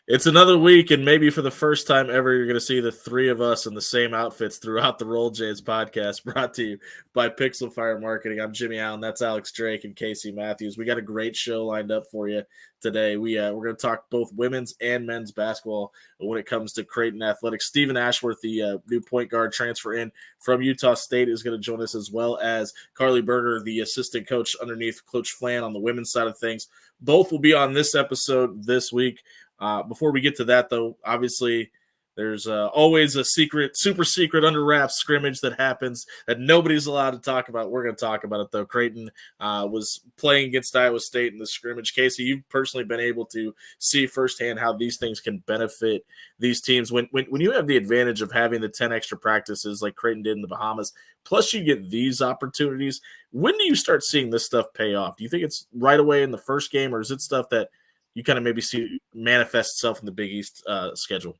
It's another week, and maybe for the first time ever, you're going to see the three of us in the same outfits throughout the Roll Jays podcast, brought to you by Pixel Fire Marketing. I'm Jimmy Allen. That's Alex Drake and Casey Matthews. We got a great show lined up for you today. We're going to talk both women's and men's basketball when it comes to Creighton athletics. Steven Ashworth, the new point guard transfer in from Utah State, is going to join us, as well as Carli Berger, the assistant coach underneath Coach Flan on the women's side of things. Both will be on this episode this week. Before we get to that, though, obviously there's always a super secret under wraps scrimmage that happens that nobody's allowed to talk about. We're going to talk about it, though. Creighton was playing against Iowa State in the scrimmage. Casey, you've personally been able to see firsthand how these things can benefit these teams. When you have the advantage of having the 10 extra practices like Creighton did in the Bahamas, plus you get these opportunities, when do you start seeing this stuff pay off? Do you think it's right away in the first game, or is it stuff that you kind of maybe see manifest itself in the Big East schedule?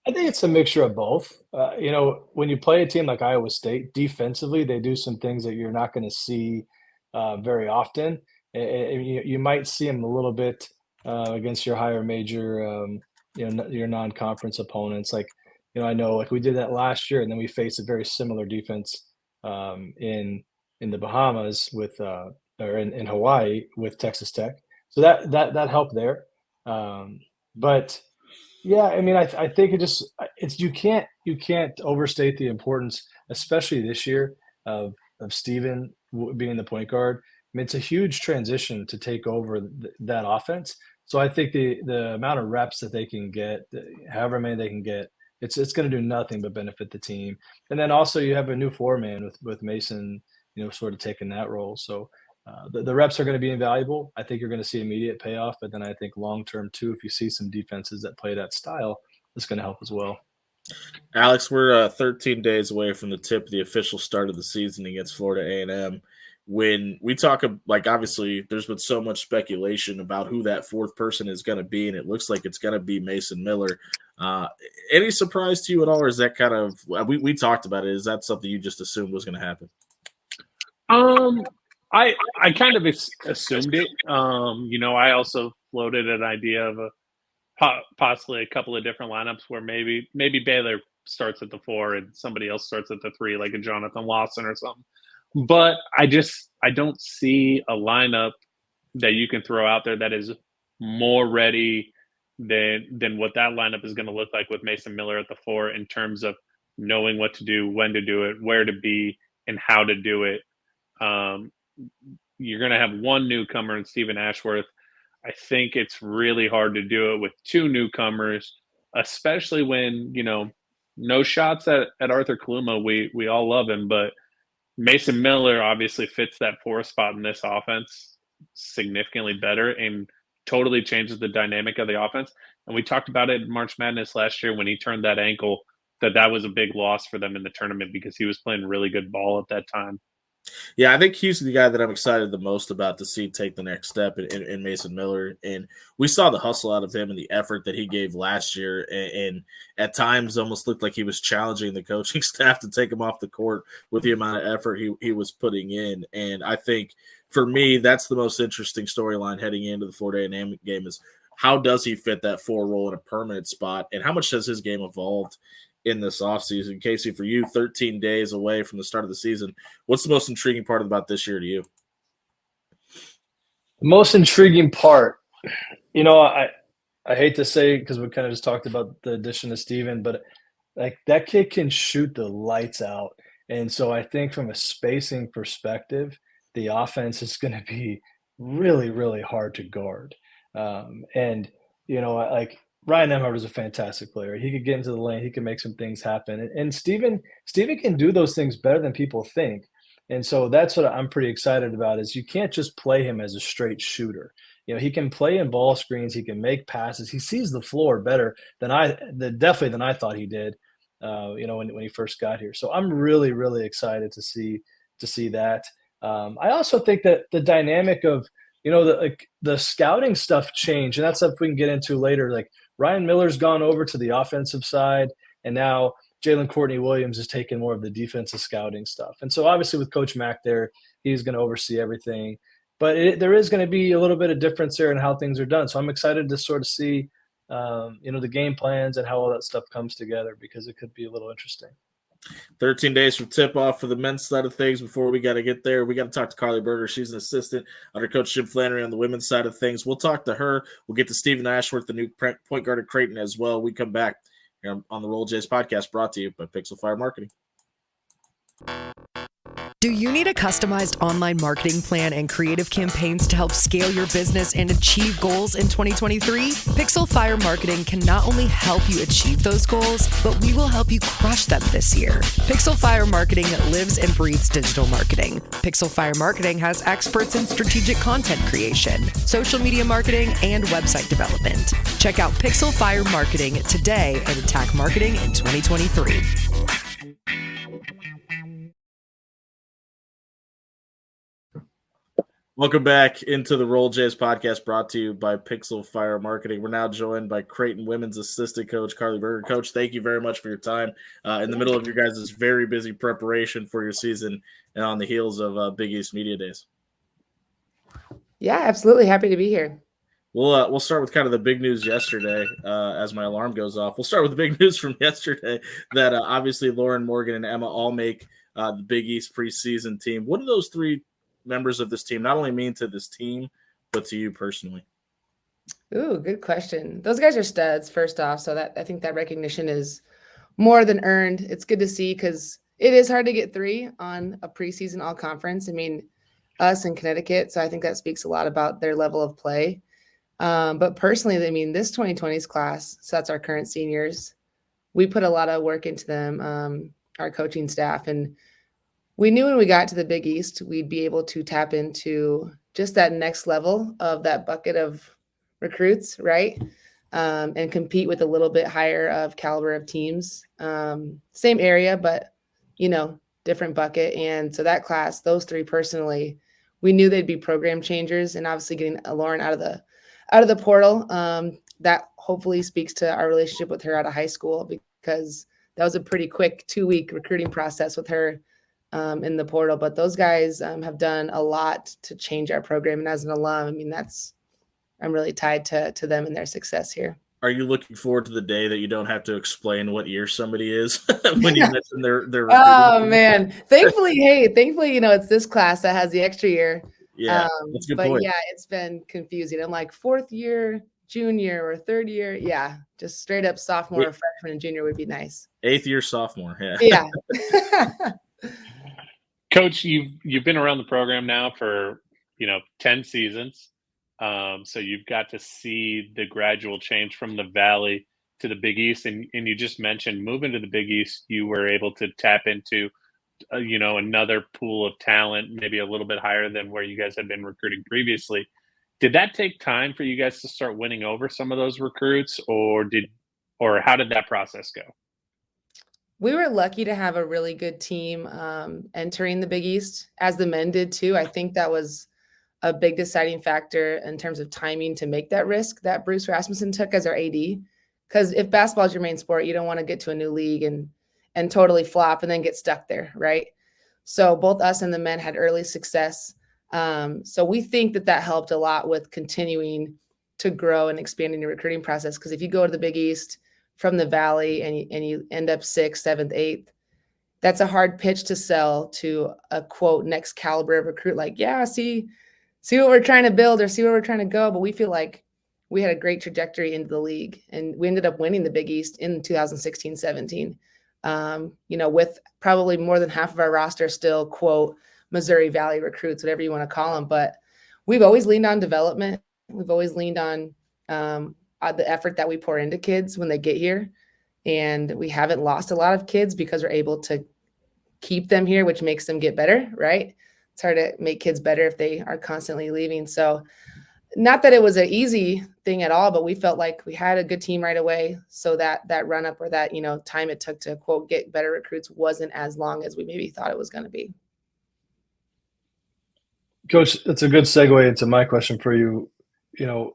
I think it's a mixture of both. When you play a team like Iowa State, defensively, they do some things that you're not going to see very often. And you might see them a little bit against your higher major, your non-conference opponents. I know like we did that last year, and then we faced a very similar defense in the Bahamas or in Hawaii with Texas Tech. So that helped there. But yeah, I mean, I think you can't overstate the importance, especially this year, of Steven being the point guard. I mean, it's a huge transition to take over that offense. So I think the amount of reps that they can get, however many they can get, it's going to do nothing but benefit the team. And then also you have a new four-man with Mason, sort of taking that role. So the reps are going to be invaluable. I think you're going to see immediate payoff, but then I think long-term too, if you see some defenses that play that style, it's going to help as well. Alex, we're 13 days away from the tip of the official start of the season against Florida A&M. When we talk, obviously there's been so much speculation about who that fourth person is going to be, and it looks like it's going to be Mason Miller. Any surprise to you at all, or is that kind of we talked about it? Is that something you just assumed was going to happen? I kind of assumed it. I also floated an idea of possibly a couple of different lineups where maybe Baylor starts at the 4 and somebody else starts at the 3, like a Jonathan Lawson or something. But I don't see a lineup that you can throw out there that is more ready than what that lineup is going to look like with Mason Miller at the 4 in terms of knowing what to do, when to do it, where to be, and how to do it. You're going to have one newcomer in Steven Ashworth. I think it's really hard to do it with two newcomers, especially when, no shots at Arthur Kaluma. We all love him, but Mason Miller obviously fits that 4 spot in this offense significantly better and totally changes the dynamic of the offense. And we talked about it in March Madness last year when he turned that ankle, that was a big loss for them in the tournament because he was playing really good ball at that time. Yeah, I think he's the guy that I'm excited the most about to see take the next step in Mason Miller. And we saw the hustle out of him and the effort that he gave last year. And at times almost looked like he was challenging the coaching staff to take him off the court with the amount of effort he was putting in. And I think for me, that's the most interesting storyline heading into the Florida A&M game is how does he fit that 4 role in a permanent spot? And how much has his game evolved in this offseason? Casey, for you, 13 days away from the start of the season, what's the most intriguing part about this year to you? The most intriguing part, I hate to say because we kind of just talked about the addition of Steven, but like that kid can shoot the lights out. And so I think from a spacing perspective, the offense is going to be really, really hard to guard. Ryan Nembhard is a fantastic player. He could get into the lane. He can make some things happen. And Steven can do those things better than people think. And so that's what I'm pretty excited about is you can't just play him as a straight shooter. He can play in ball screens. He can make passes. He sees the floor better than I thought he did, when he first got here. So I'm really, really excited to see that. I also think that the dynamic of, the scouting stuff changed, and that's stuff we can get into later. Like Ryan Miller's gone over to the offensive side, and now Jalen Courtney Williams is taking more of the defensive scouting stuff. And so obviously with Coach Mack there, he's going to oversee everything. But there is going to be a little bit of difference here in how things are done. So I'm excited to sort of see, the game plans and how all that stuff comes together, because it could be a little interesting. 13 days from tip-off for the men's side of things. Before we got to get there, we got to talk to Carli Berger. She's an assistant under Coach Jim Flannery on the women's side of things. We'll talk to her. We'll get to Steven Ashworth, the new point guard at Creighton, as well. We come back here on the Roll Jays podcast, brought to you by Pixel Fire Marketing. Do you need a customized online marketing plan and creative campaigns to help scale your business and achieve goals in 2023? Pixel Fire Marketing can not only help you achieve those goals, but we will help you crush them this year. Pixel Fire Marketing lives and breathes digital marketing. Pixel Fire Marketing has experts in strategic content creation, social media marketing, and website development. Check out Pixel Fire Marketing today and attack marketing in 2023. Welcome back into the Roll Jays podcast, brought to you by Pixel Fire Marketing. We're now joined by Creighton women's assistant coach, Carli Berger. Coach, thank you very much for your time in the middle of your guys' very busy preparation for your season and on the heels of Big East Media Days. Yeah, absolutely. Happy to be here. We'll start with kind of the big news yesterday as my alarm goes off. We'll start with the big news from yesterday that obviously Lauren Morgan and Emma all make the Big East preseason team. What do those three members of this team not only mean to this team, but to you personally? Ooh, good question. Those guys are studs, first off. So that I think that recognition is more than earned. It's good to see because it is hard to get three on a preseason all conference. I mean, us in Connecticut. So I think that speaks a lot about their level of play. But personally, I mean, this 2020s class, so that's our current seniors, we put a lot of work into them, our coaching staff, and we knew when we got to the Big East, we'd be able to tap into just that next level of that bucket of recruits, right? And compete with a little bit higher of caliber of teams. Same area, but, different bucket. And so that class, those three personally, we knew they'd be program changers, and obviously getting Lauren out of the portal, that hopefully speaks to our relationship with her out of high school, because that was a pretty quick 2-week recruiting process with her in the portal. But those guys have done a lot to change our program. And as an alum, I mean, I'm really tied to them and their success here. Are you looking forward to the day that you don't have to explain what year somebody is when you mention their Oh man. Thankfully, it's this class that has the extra year. Yeah, that's a good point. Yeah, it's been confusing. I'm like 4th year, junior, or 3rd year. Yeah, just straight up sophomore, freshman, and junior would be nice. 8th year sophomore. Yeah. Coach, you've been around the program now for 10 seasons, so you've got to see the gradual change from the Valley to the Big East, and you just mentioned moving to the Big East, you were able to tap into another pool of talent, maybe a little bit higher than where you guys had been recruiting previously. Did that take time for you guys to start winning over some of those recruits, or how did that process go? We were lucky to have a really good team entering the Big East, as the men did too. I think that was a big deciding factor in terms of timing to make that risk that Bruce Rasmussen took as our AD. Because if basketball is your main sport, you don't want to get to a new league and totally flop and then get stuck there, right? So both us and the men had early success. So we think that helped a lot with continuing to grow and expanding the recruiting process. Because if you go to the Big East from the Valley and you end up 6th, 7th, 8th, that's a hard pitch to sell to a quote next caliber of recruit. Like, yeah, see what we're trying to build or see where we're trying to go. But we feel like we had a great trajectory into the league, and we ended up winning the Big East in 2016-17. With probably more than half of our roster still quote Missouri Valley recruits, whatever you want to call them. But we've always leaned on development. We've always leaned on the effort that we pour into kids when they get here. And we haven't lost a lot of kids because we're able to keep them here, which makes them get better, right? It's hard to make kids better if they are constantly leaving. So not that it was an easy thing at all, but we felt like we had a good team right away. So that run up or that, time it took to quote, get better recruits wasn't as long as we maybe thought it was going to be. Coach, that's a good segue into my question for you. You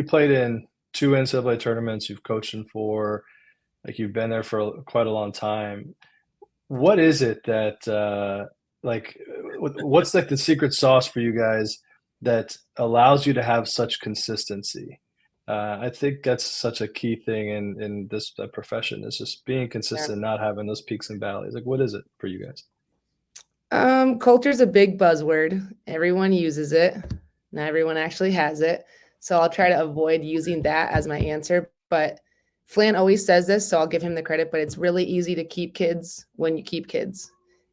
played in 2 NCAA tournaments. You've coached in 4. Like, you've been there for quite a long time. What is it that what's like the secret sauce for you guys that allows you to have such consistency? I think that's such a key thing in this profession, is just being consistent, not having those peaks and valleys. Like, what is it for you guys? Culture is a big buzzword. Everyone uses it. Not everyone actually has it. So I'll try to avoid using that as my answer. But Flan always says this, so I'll give him the credit, but it's really easy to keep kids when you keep kids.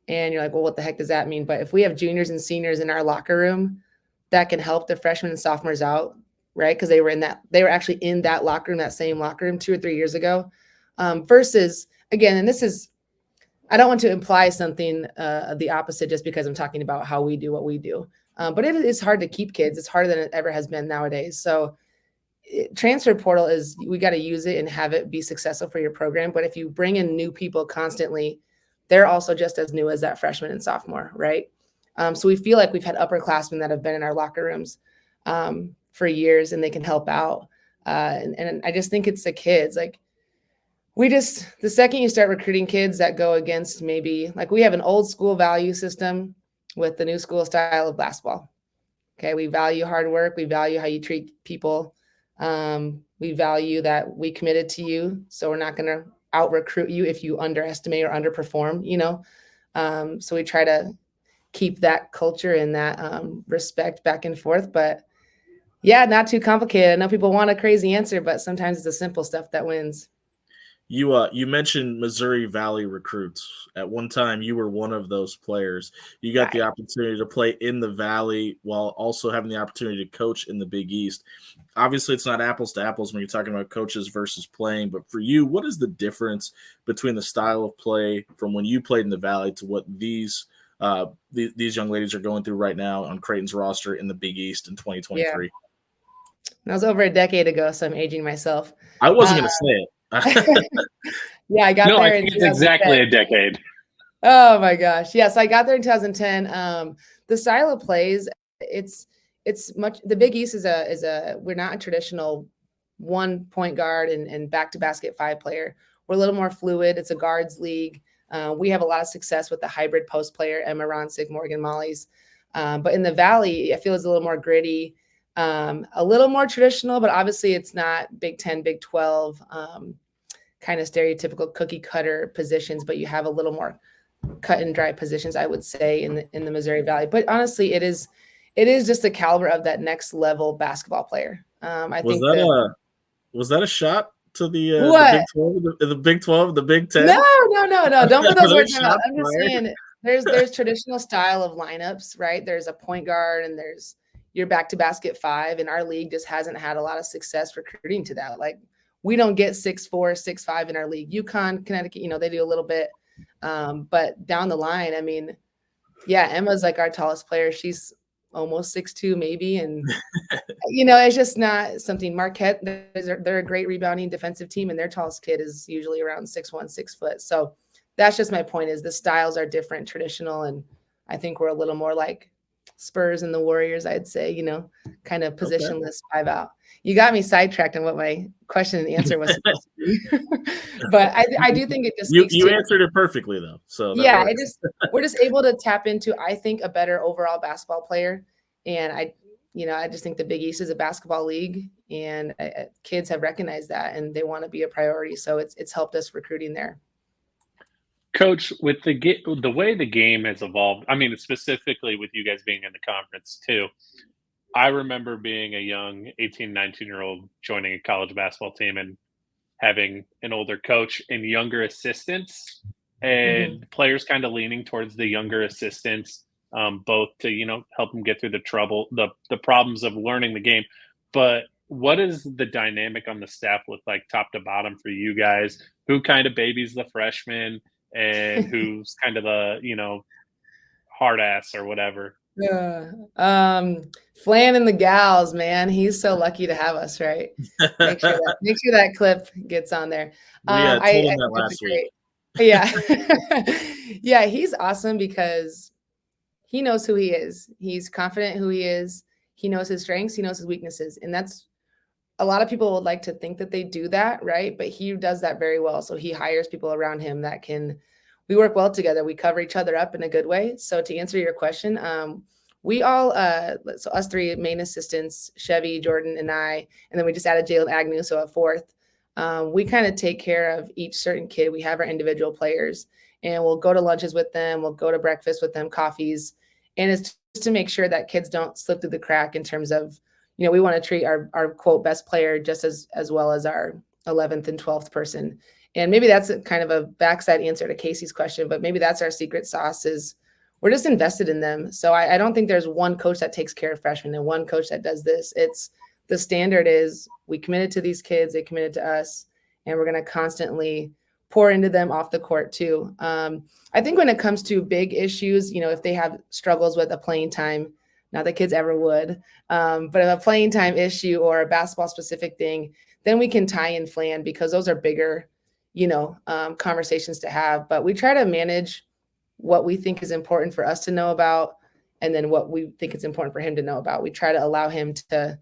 And you're like, well, what the heck does that mean? But if we have juniors and seniors in our locker room, that can help the freshmen and sophomores out, right? Because they were actually in that locker room, that same locker room 2 or 3 years ago. Versus, again, and this is, I don't want to imply something the opposite just because I'm talking about how we do what we do. But it is hard to keep kids. It's harder than it ever has been nowadays. So transfer portal is, we got to use it and have it be successful for your program. But if you bring in new people constantly, they're also just as new as that freshman and sophomore, right? So we feel like we've had upperclassmen that have been in our locker rooms for years, and they can help out. And I just think it's the kids. Like, the second you start recruiting kids that go against, maybe, like, we have an old school value system with the new school style of basketball. Okay. We value hard work. We value how you treat people. We value that we committed to you. So we're not going to out recruit you if you underestimate or underperform, so we try to keep that culture and that respect back and forth. But yeah, not too complicated. I know people want a crazy answer, but sometimes it's the simple stuff that wins. You mentioned Missouri Valley recruits. At one time, you were one of those players. You got the opportunity to play in the Valley while also having the opportunity to coach in the Big East. Obviously, it's not apples to apples when you're talking about coaches versus playing. But for you, what is the difference between the style of play from when you played in the Valley to what these young ladies are going through right now on Creighton's roster in the Big East in 2023? Yeah. That was over a decade ago, so I'm aging myself. I wasn't going to say it. Yeah, I got there. I think it's exactly a decade. Oh my gosh. Yes, I got there in 2010. The style of plays, it's much, the Big East is we're not a traditional 1 point guard and back to basket 5 player. We're a little more fluid. It's a guards league. We have a lot of success with the hybrid post player, Emma Ronsick, Morgan Mollies. But in the Valley, I feel it's a little more gritty. A little more traditional, but obviously it's not Big 10, Big 12, kind of stereotypical cookie cutter positions, but you have a little more cut and dry positions, I would say, in the Missouri Valley. But honestly, it is just the caliber of that next level basketball player. Was that a shot to the Big 12, the Big 10? No. Don't put those words in my mouth. I'm just saying there's traditional style of lineups, right? There's a point guard and there's your back to basket 5, and our league just hasn't had a lot of success recruiting to that. Like, we don't get 6'4", 6'5" in our league. UConn, Connecticut, they do a little bit. But down the line, I mean, yeah, Emma's like our tallest player. She's almost 6'2", maybe. And, it's just not something. Marquette, they're a great rebounding defensive team, and their tallest kid is usually around 6'1", 6 foot. So that's just my point, is the styles are different, traditional. And I think we're a little more like Spurs and the Warriors, I'd say, kind of positionless 5 out. You got me sidetracked on what my question and answer was supposed to be. But I do think it just you answered it perfectly, though. So yeah, we're just able to tap into, I think, a better overall basketball player. And I just think the Big East is a basketball league, and kids have recognized that, and they want to be a priority. So it's helped us recruiting there. Coach, with the way the game has evolved, I mean, specifically with you guys being in the conference too, I remember being a young 18, 19-year-old joining a college basketball team and having an older coach and younger assistants, and players kind of leaning towards the younger assistants, both to, help them get through the problems of learning the game. But what is the dynamic on the staff look like top to bottom for you guys? Who kind of babies the freshmen? And who's kind of the, hard ass or whatever? Yeah. Flan and the gals, man. He's so lucky to have us, right? Make sure that clip gets on there. I told him that last week. Yeah. Yeah, he's awesome because he knows who he is. He's confident who he is. He knows his strengths. He knows his weaknesses. And that's, a lot of people would like to think that they do that, right? But he does that very well. So he hires people around him that can we work well together. We cover each other up in a good way. So to answer your question, we all, so us three main assistants, Chevy, Jordan, and I, and then we just added Jalen Agnew, so at fourth. We kind of take care of each certain kid. We have our individual players, and we'll go to lunches with them. We'll go to breakfast with them, coffees, and it's just to make sure that kids don't slip through the crack in terms of, we want to treat our quote best player just as well as our 11th and 12th person. And maybe that's kind of a backside answer to Casey's question, but maybe that's our secret sauce is we're just invested in them. So I don't think there's one coach that takes care of freshmen and one coach that does this. It's the standard is we committed to these kids, they committed to us, and we're going to constantly pour into them off the court too. I think when it comes to big issues, if they have struggles with a playing time, not that kids ever would, but if a playing time issue or a basketball specific thing, then we can tie in Flan because those are bigger, conversations to have. But we try to manage what we think is important for us to know about, and then what we think is important for him to know about. We try to allow him to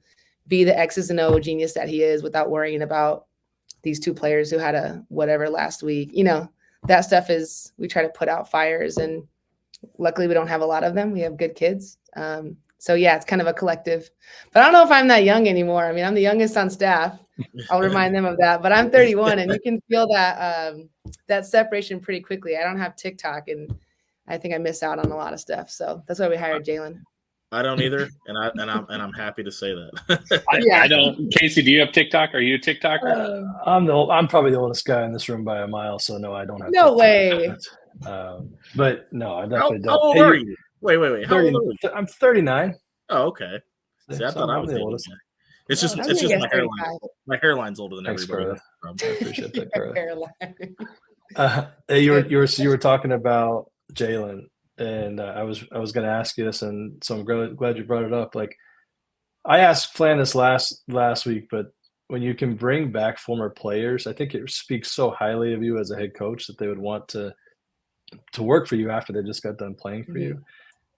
be the X's and O genius that he is without worrying about these two players who had a whatever last week. That stuff is, we try to put out fires, and luckily we don't have a lot of them. We have good kids. So yeah, it's kind of a collective, but I don't know if I'm that young anymore. I mean, I'm the youngest on staff. I'll remind them of that, but I'm 31 and you can feel that separation pretty quickly. I don't have TikTok and I think I miss out on a lot of stuff. So that's why we hired Jalen. I don't either. And I'm happy to say that. I don't. Casey, do you have TikTok? Are you a TikToker? I'm probably the oldest guy in this room by a mile. So no, I don't have No TikTok. way. But no, I definitely don't. How old are you? Wait. How old are you? I'm 39. Oh, okay. See, I thought I was the oldest. It's just my hairline. My hairline's older than everybody. I appreciate that. You were talking about Jalen, and I was going to ask you this, and so I'm glad you brought it up. Like, I asked Flan this last week, but when you can bring back former players, I think it speaks so highly of you as a head coach that they would want to work for you after they just got done playing for you.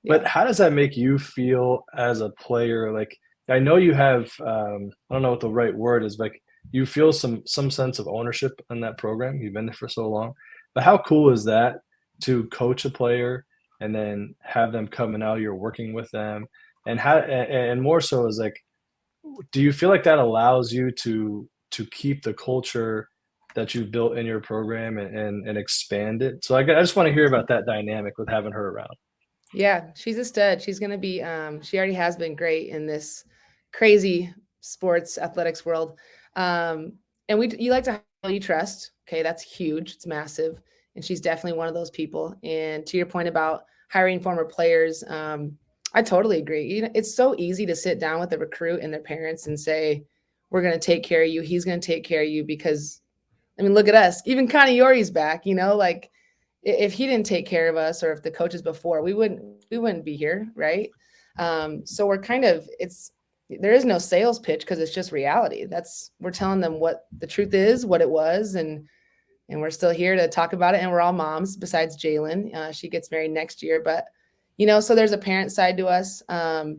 But how does that make you feel as a player? Like, I know you have, I don't know what the right word is, but you feel some sense of ownership in that program. You've been there for so long. But how cool is that to coach a player and then have them come and now you're working with them? And more so is like, do you feel like that allows you to keep the culture that you've built in your program and expand it? So I just want to hear about that dynamic with having her around. Yeah, she's a stud. She's going to be, she already has been great in this crazy sports athletics world. And you like to have people you trust. Okay. That's huge. It's massive. And she's definitely one of those people. And to your point about hiring former players, I totally agree. It's so easy to sit down with a recruit and their parents and say, we're going to take care of you. He's going to take care of you because, I mean, look at us. Even Connie Yori's back, like, if he didn't take care of us or if the coaches before, we wouldn't be here. Right. So we're there is no sales pitch because it's just reality. We're telling them what the truth is, what it was. And we're still here to talk about it. And we're all moms besides Jalen. She gets married next year, but so there's a parent side to us. But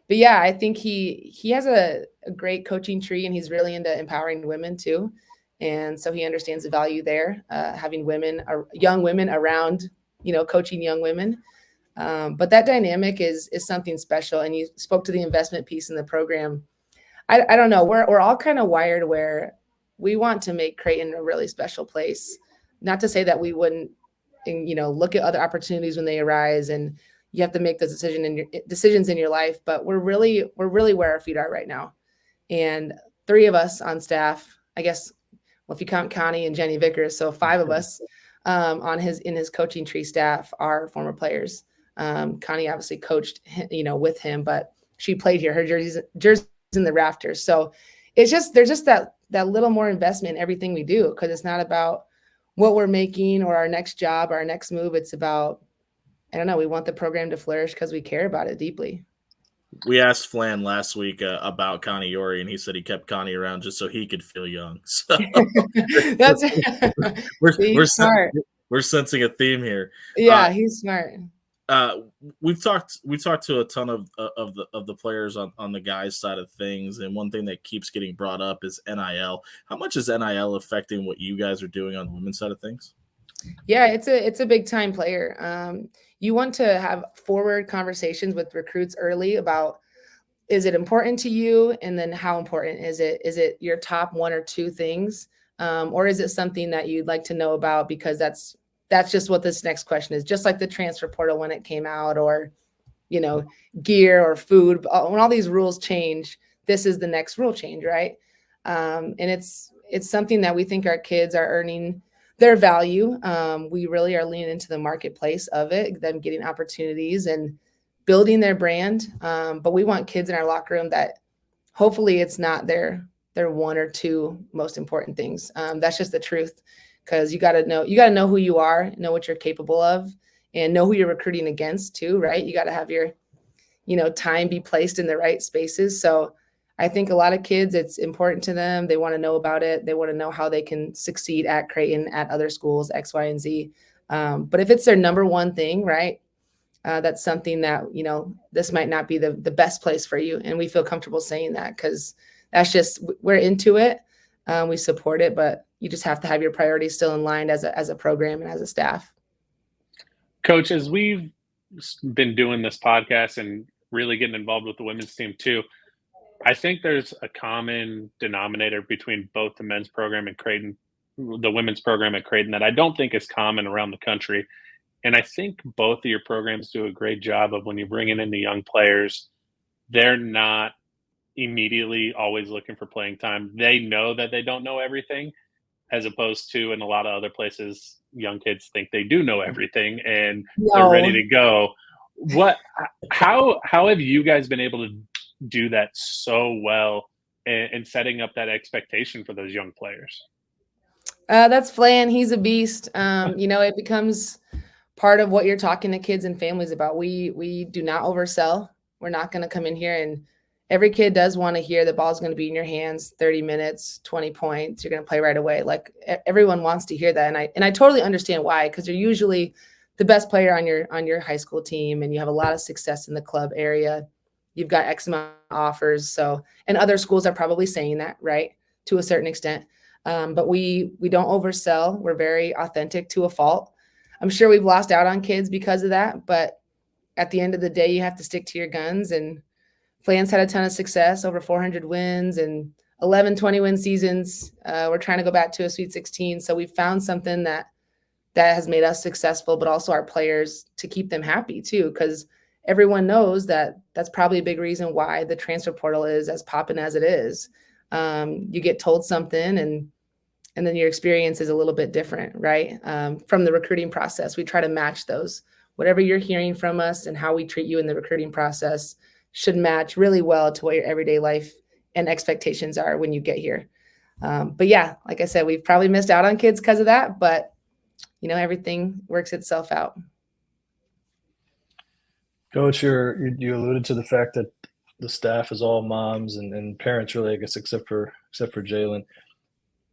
yeah, I think he has a great coaching tree and he's really into empowering women too. And so he understands the value there, having young women around, coaching young women. But that dynamic is something special. And you spoke to the investment piece in the program. I don't know. We're all kind of wired where we want to make Creighton a really special place. Not to say that we wouldn't, look at other opportunities when they arise and you have to make those decisions in your life. But we're really where our feet are right now. And 3 of us on staff, I guess, well, if you count Connie and Jenny Vickers, so 5 of us in his coaching tree staff are former players. Connie obviously coached, with him, but she played here. Her jersey's in the rafters. So there's just that little more investment in everything we do because it's not about what we're making or our next job, or our next move. It's about, I don't know, we want the program to flourish because we care about it deeply. We asked Flan last week about Connie Yori, and he said he kept Connie around just so he could feel young. So that's we're smart. We're sensing a theme here. Yeah, he's smart. We've talked to a ton of the players on the guys' side of things, and one thing that keeps getting brought up is NIL. How much is NIL affecting what you guys are doing on the women's side of things? Yeah, it's a big time player. You want to have forward conversations with recruits early about, is it important to you? And then how important is it? Is it your top one or two things? Or is it something that you'd like to know about because that's just what this next question is, just like the transfer portal when it came out, or, you know, gear or food. When all these rules change, this is the next rule change, right? And it's something that we think our kids are earning their value. We really are leaning into the marketplace of it, them getting opportunities and building their brand. But we want kids in our locker room that hopefully it's not their one or two most important things. That's just the truth, because you got to know who you are, know what you're capable of, and know who you're recruiting against too, right? You got to have your, time be placed in the right spaces. So I think a lot of kids, it's important to them. They want to know about it. They want to know how they can succeed at Creighton, at other schools, X, Y, and Z. But if it's their number one thing, right, that's something that, this might not be the best place for you. And we feel comfortable saying that because that's just, we're into it. We support it, but you just have to have your priorities still in line as a program and as a staff. Coach, as we've been doing this podcast and really getting involved with the women's team too, I think there's a common denominator between both the men's program and Creighton, the women's program at Creighton, that I don't think is common around the country. And I think both of your programs do a great job of, when you're bringing in the young players, they're not immediately always looking for playing time. They know that they don't know everything, as opposed to in a lot of other places, young kids think they do know everything and they're ready to go. How have you guys been able to do that so well and setting up that expectation for those young players? That's Flan. He's a beast. It becomes part of what you're talking to kids and families about. We do not oversell. We're not going to come in here, and every kid does want to hear the ball's going to be in your hands, 30 minutes, 20 points. You're going to play right away. Like, everyone wants to hear that. And I totally understand why, because you're usually the best player on your high school team, and you have a lot of success in the club area. You've got X amount of offers. So, and other schools are probably saying that, right, to a certain extent. But we don't oversell. We're very authentic to a fault. I'm sure we've lost out on kids because of that. But at the end of the day, you have to stick to your guns. And Flan's had a ton of success, over 400 wins and 11 20-win seasons. We're trying to go back to a Sweet 16. So we found something that has made us successful, but also our players, to keep them happy too, because everyone knows that that's probably a big reason why the transfer portal is as popping as it is. You get told something and then your experience is a little bit different, right? From the recruiting process, we try to match those. Whatever you're hearing from us and how we treat you in the recruiting process should match really well to what your everyday life and expectations are when you get here. But yeah, like I said, we've probably missed out on kids because of that, but everything works itself out. Coach, you alluded to the fact that the staff is all moms and parents, really, I guess, except for Jalen.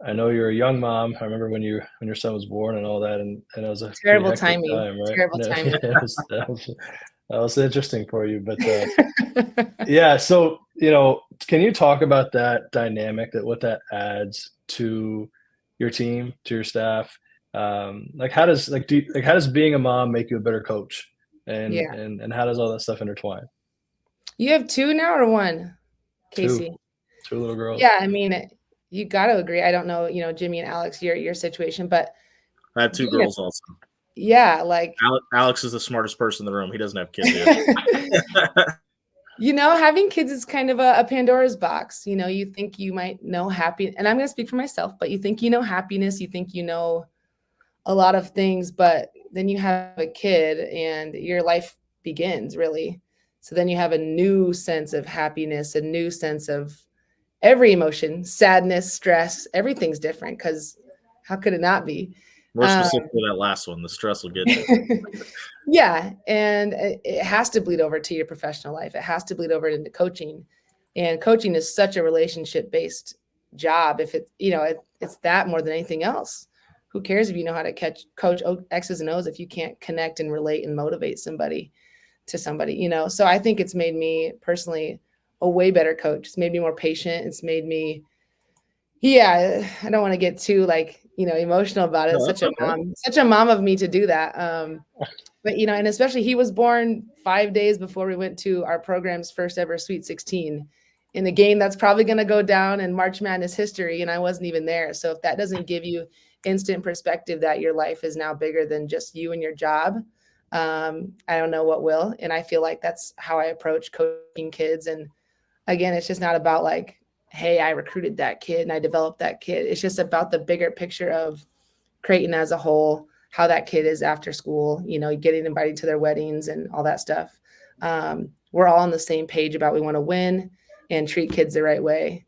I know you're a young mom. I remember when your son was born and all that, and it was a terrible timing. Time, right? Terrible timing. That was interesting for you, but yeah. So can you talk about that dynamic, what that adds to your team, to your staff? How does being a mom make you a better coach? And how does all that stuff intertwine? You have two now or one, Casey? Two little girls. Yeah, I mean, you got to agree. I don't know, Jimmy and Alex, your situation, but I have two girls also. Yeah, like Alex is the smartest person in the room. He doesn't have kids yet. Having kids is kind of a Pandora's box. You think you might know happy, and I'm going to speak for myself, but you think happiness, you think a lot of things, but then you have a kid and your life begins, really. So then you have a new sense of happiness, a new sense of every emotion, sadness, stress, everything's different, because how could it not be? More specifically, that last one, the stress will get you. Yeah, and it has to bleed over to your professional life. It has to bleed over into coaching, and coaching is such a relationship-based job. If it's that more than anything else. Who cares if you know how to coach X's and O's if you can't connect and relate and motivate somebody to somebody, So I think it's made me personally a way better coach. It's made me more patient. It's made me, I don't want to get too emotional about it. No, Such that's such a mom of me to do that. But and especially he was born 5 days before we went to our program's first ever Sweet 16 in a game that's probably going to go down in March Madness history, and I wasn't even there. So if that doesn't give you instant perspective that your life is now bigger than just you and your job, I don't know what will. And I feel like that's how I approach coaching kids. And again, it's just not about like, hey, I recruited that kid and I developed that kid. It's just about the bigger picture of Creighton as a whole, how that kid is after school, getting invited to their weddings and all that stuff. We're all on the same page about we want to win and treat kids the right way.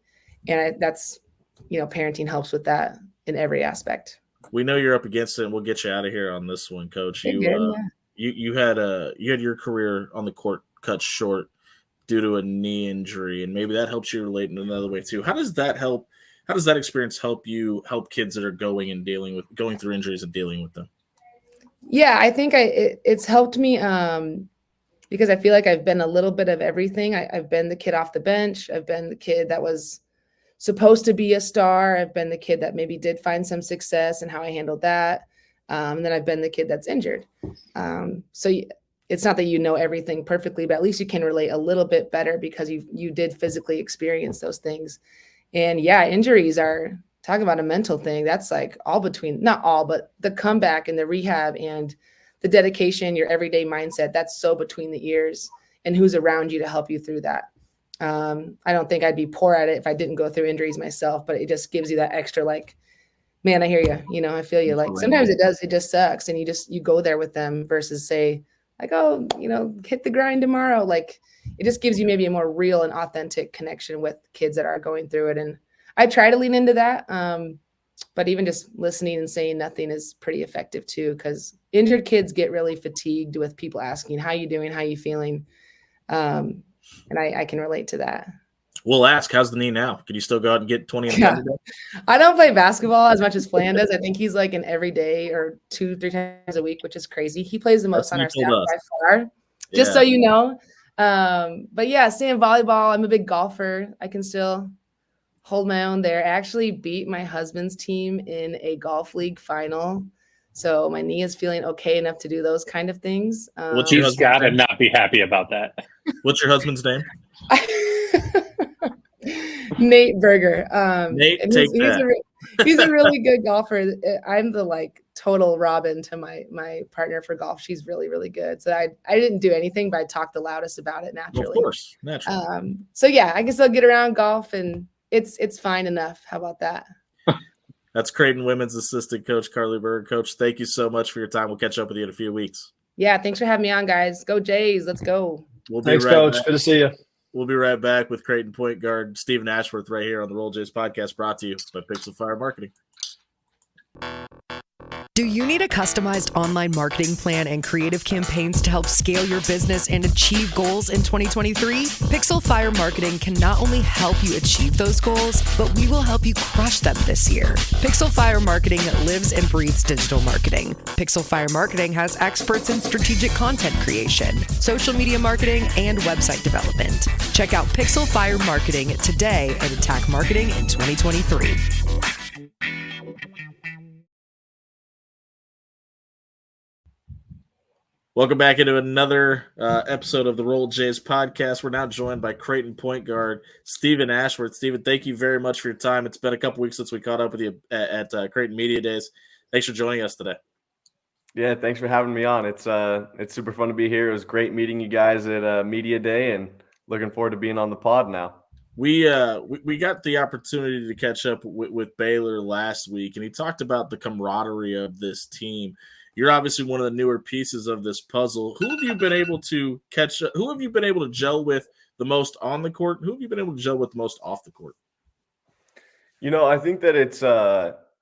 And that's, parenting helps with that in every aspect. We know you're up against it, and we'll get you out of here on this one, Coach. You had your career on the court cut short due to a knee injury, and maybe that helps you relate in another way too. How does that help? How does that experience help kids that are going through injuries and dealing with them? Yeah, I think it's helped me because I feel like I've been a little bit of everything. I've been the kid off the bench. I've been the kid that was supposed to be a star. I've been the kid that maybe did find some success and how I handled that. And then I've been the kid that's injured. So it's not that everything perfectly, but at least you can relate a little bit better because you did physically experience those things. And yeah, injuries are, talk about a mental thing. That's like not all, but the comeback and the rehab and the dedication, your everyday mindset, that's so between the ears and who's around you to help you through that. I don't think I'd be poor at it if I didn't go through injuries myself, but it just gives you that extra, like, man, I hear you, I feel you. Like sometimes it just sucks. And you go there with them versus say like, oh, hit the grind tomorrow. Like it just gives you maybe a more real and authentic connection with kids that are going through it. And I try to lean into that. But even just listening and saying nothing is pretty effective too, because injured kids get really fatigued with people asking, how you doing? How you feeling? And I can relate to that. We'll ask, how's the knee now? Can you still go out and get 20 and 10 today? I don't play basketball as much as Flan does. I think he's like an every day or 2-3 times a week, which is crazy. He plays the most on our staff by far, just so you know. But yeah, staying volleyball. I'm a big golfer. I can still hold my own there. I actually beat my husband's team in a golf league final. So my knee is feeling okay enough to do those kind of things. He's got to not be happy about that. What's your husband's name? Nate Berger. Nate, he's a really good golfer. I'm the total Robin to my partner for golf. She's really, really good. So I didn't do anything, but I talked the loudest about it naturally. Of course, naturally. So yeah, I can still get around golf and it's fine enough. How about that? That's Creighton women's assistant coach Carli Berger. Coach, thank you so much for your time. We'll catch up with you in a few weeks. Yeah, thanks for having me on, guys. Go Jays. Let's go. Thanks, Coach. Good to see you. We'll be right back with Creighton point guard Steven Ashworth right here on the Roll Jays podcast, brought to you by Pixel Fire Marketing. Do you need a customized online marketing plan and creative campaigns to help scale your business and achieve goals in 2023? Pixel Fire Marketing can not only help you achieve those goals, but we will help you crush them this year. Pixel Fire Marketing lives and breathes digital marketing. Pixel Fire Marketing has experts in strategic content creation, social media marketing, and website development. Check out Pixel Fire Marketing today and attack marketing in 2023. Welcome back into another episode of the Roll Jays podcast. We're now joined by Creighton point guard Steven Ashworth. Steven, thank you very much for your time. It's been a couple weeks since we caught up with you at Creighton Media Days. Thanks for joining us today. Yeah, thanks for having me on. It's super fun to be here. It was great meeting you guys at Media Day, and looking forward to being on the pod now. We got the opportunity to catch up with Baylor last week, and he talked about the camaraderie of this team. You're obviously one of the newer pieces of this puzzle. Who have you been able to who have you been able to gel with the most on the court? Who have you been able to gel with the most off the court? I think that it's,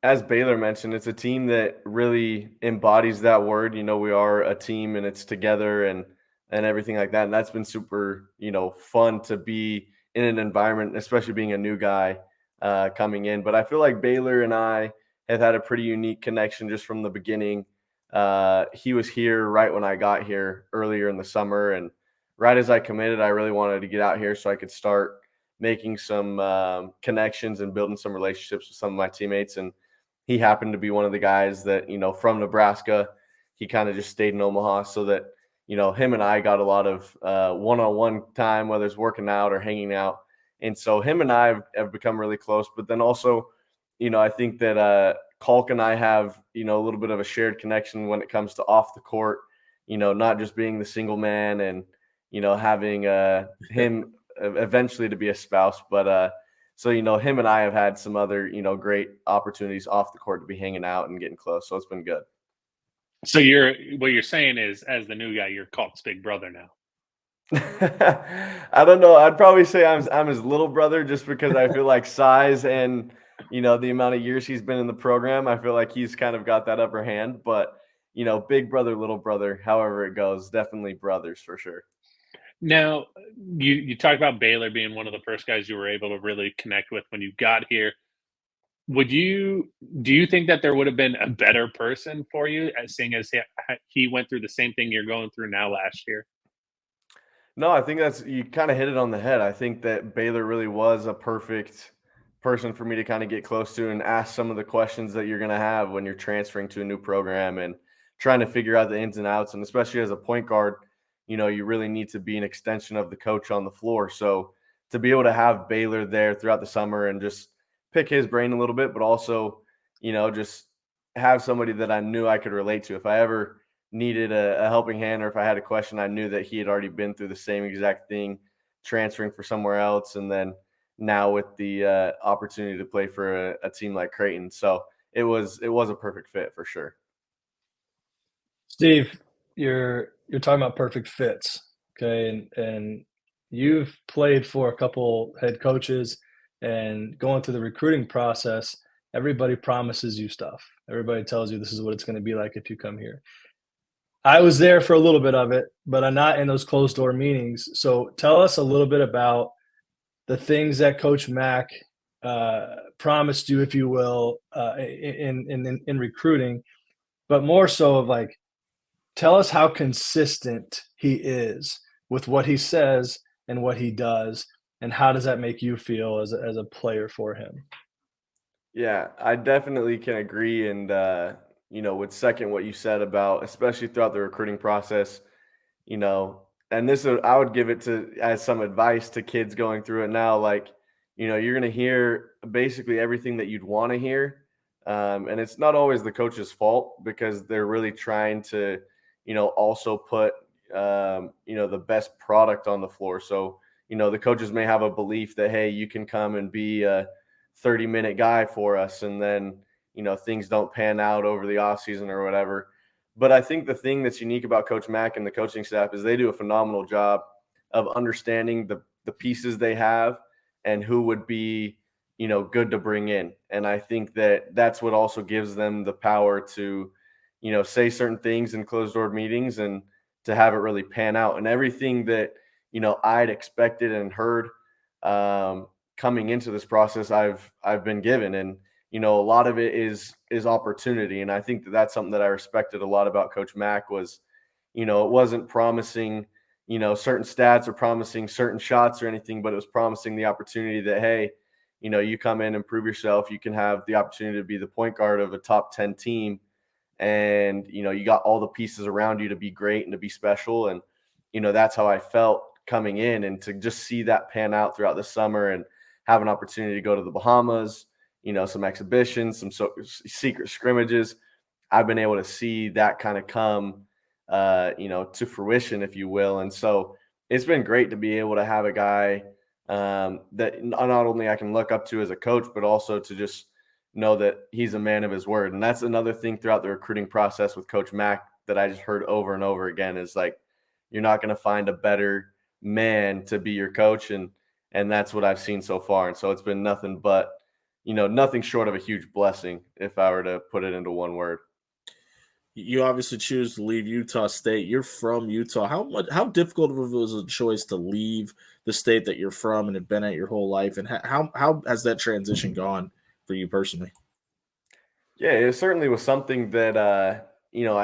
as Baylor mentioned, it's a team that really embodies that word. We are a team and it's together and everything like that. And that's been super, fun to be in an environment, especially being a new guy coming in. But I feel like Baylor and I have had a pretty unique connection just from the beginning. He was here right when I got here earlier in the summer, and right as I committed, I really wanted to get out here so I could start making some connections and building some relationships with some of my teammates. And he happened to be one of the guys that, from Nebraska, he kind of just stayed in Omaha so that, him and I got a lot of one-on-one time, whether it's working out or hanging out. And so him and I have become really close. But then also, I think that Kalk and I have, a little bit of a shared connection when it comes to off the court, not just being the single man and, having him eventually to be a spouse. But so, him and I have had some other, great opportunities off the court to be hanging out and getting close. So it's been good. So what you're saying is, as the new guy, you're Kalk's big brother now. I don't know. I'd probably say I'm his little brother just because I feel like size and, the amount of years he's been in the program, I feel like he's kind of got that upper hand. But, big brother, little brother, however it goes, definitely brothers for sure. Now, you talked about Baylor being one of the first guys you were able to really connect with when you got here. Do you think that there would have been a better person for you, seeing as he went through the same thing you're going through now last year? No, I think you kind of hit it on the head. I think that Baylor really was a perfect person for me to kind of get close to and ask some of the questions that you're going to have when you're transferring to a new program and trying to figure out the ins and outs. And especially as a point guard, you really need to be an extension of the coach on the floor. So to be able to have Baylor there throughout the summer and just pick his brain a little bit, but also, just have somebody that I knew I could relate to. If I ever needed a helping hand or if I had a question, I knew that he had already been through the same exact thing, transferring for somewhere else. And then now with the opportunity to play for a team like Creighton. So it was a perfect fit for sure. Steve, you're talking about perfect fits, okay? And you've played for a couple head coaches, and going through the recruiting process, everybody promises you stuff. Everybody tells you this is what it's going to be like if you come here. I was there for a little bit of it, but I'm not in those closed door meetings. So tell us a little bit about the things that Coach Mack promised you, if you will, in recruiting, but more so of like, tell us how consistent he is with what he says and what he does, and how does that make you feel as a player for him? Yeah, I definitely can agree and, would second what you said about, especially throughout the recruiting process, and I would give it as some advice to kids going through it now. Like, you're going to hear basically everything that you'd want to hear. And it's not always the coach's fault because they're really trying to, also put, the best product on the floor. So, the coaches may have a belief that, hey, you can come and be a 30-minute guy for us. And then, things don't pan out over the offseason or whatever. But I think the thing that's unique about Coach Mack and the coaching staff is they do a phenomenal job of understanding the pieces they have and who would be, good to bring in. And I think that that's what also gives them the power to, say certain things in closed door meetings and to have it really pan out. And everything that, I'd expected and heard coming into this process, I've been given. And, a lot of it is opportunity. And I think that that's something that I respected a lot about Coach Mack was, it wasn't promising, certain stats or promising certain shots or anything, but it was promising the opportunity that, hey, you come in and prove yourself. You can have the opportunity to be the point guard of a top 10 team. And, you got all the pieces around you to be great and to be special. And, that's how I felt coming in, and to just see that pan out throughout the summer and have an opportunity to go to the Bahamas, some exhibitions, some secret scrimmages. I've been able to see that kind of come, to fruition, if you will. And so it's been great to be able to have a guy that not only I can look up to as a coach, but also to just know that he's a man of his word. And that's another thing throughout the recruiting process with Coach Mack that I just heard over and over again is like, you're not going to find a better man to be your coach. And that's what I've seen so far. And so it's been nothing but, nothing short of a huge blessing, if I were to put it into one word. You obviously choose to leave Utah State. You're from Utah. How difficult was it a choice to leave the state that you're from and have been at your whole life? And how has that transition gone for you personally? Yeah, it certainly was something that, I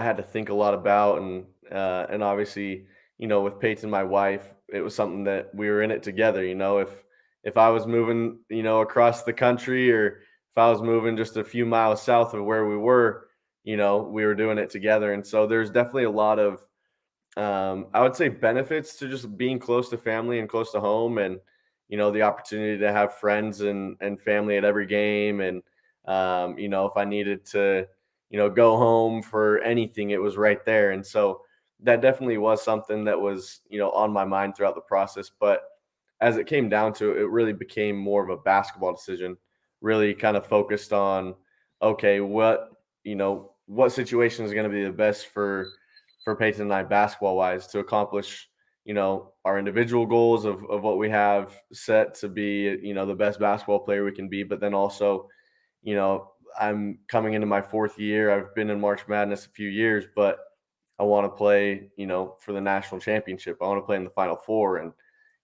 had to think a lot about. And obviously, with Peyton, my wife, it was something that we were in it together. If I was moving, across the country, or if if I was moving just a few miles south of where we were, we were doing it together. And so there's definitely a lot of, I would say, benefits to just being close to family and close to home, and, the opportunity to have friends and family at every game. And, if I needed to, go home for anything, it was right there. And so that definitely was something that was, on my mind throughout the process. But as it came down to it, it really became more of a basketball decision, really kind of focused on, okay, what situation is going to be the best for Peyton and I basketball wise to accomplish, our individual goals of what we have set to be, the best basketball player we can be. But then also, I'm coming into my 4th year. I've been in March Madness a few years, but I want to play, for the national championship. I want to play in the Final Four, and,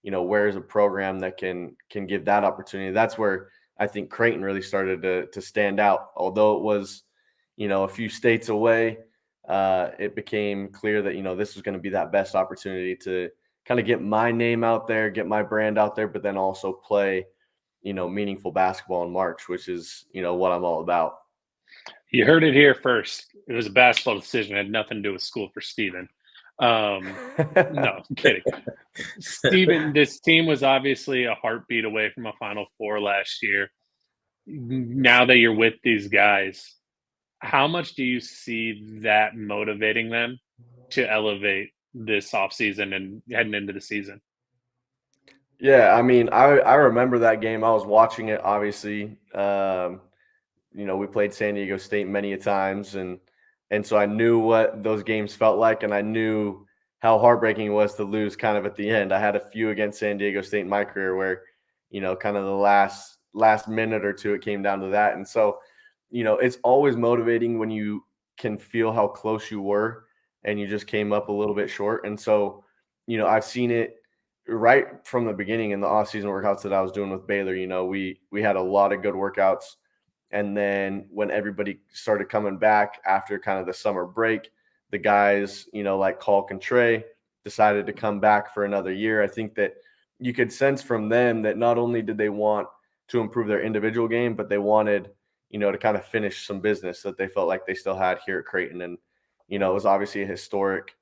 where's a program that can give that opportunity? That's where I think Creighton really started to stand out. Although it was, a few states away, it became clear that, this was going to be that best opportunity to kind of get my name out there, get my brand out there, but then also play, meaningful basketball in March, which is, what I'm all about. You heard it here first. It was a basketball decision. It had nothing to do with school for Steven. No, I'm kidding. Steven, this team was obviously a heartbeat away from a Final Four last year. Now that you're with these guys, how much do you see that motivating them to elevate this offseason and heading into the season? Yeah, I mean, I remember that game. I was watching it, obviously. We played San Diego State many a times, and so I knew what those games felt like, and I knew how heartbreaking it was to lose kind of at the end. I had a few against San Diego State in my career where, kind of the last minute or two, it came down to that. And so, it's always motivating when you can feel how close you were and you just came up a little bit short. And so, I've seen it right from the beginning in the off-season workouts that I was doing with Baylor. We had a lot of good workouts. And then when everybody started coming back after kind of the summer break, the guys, like Calk and Trey, decided to come back for another year. I think that you could sense from them that not only did they want to improve their individual game, but they wanted, to kind of finish some business that they felt like they still had here at Creighton. And, it was obviously a historic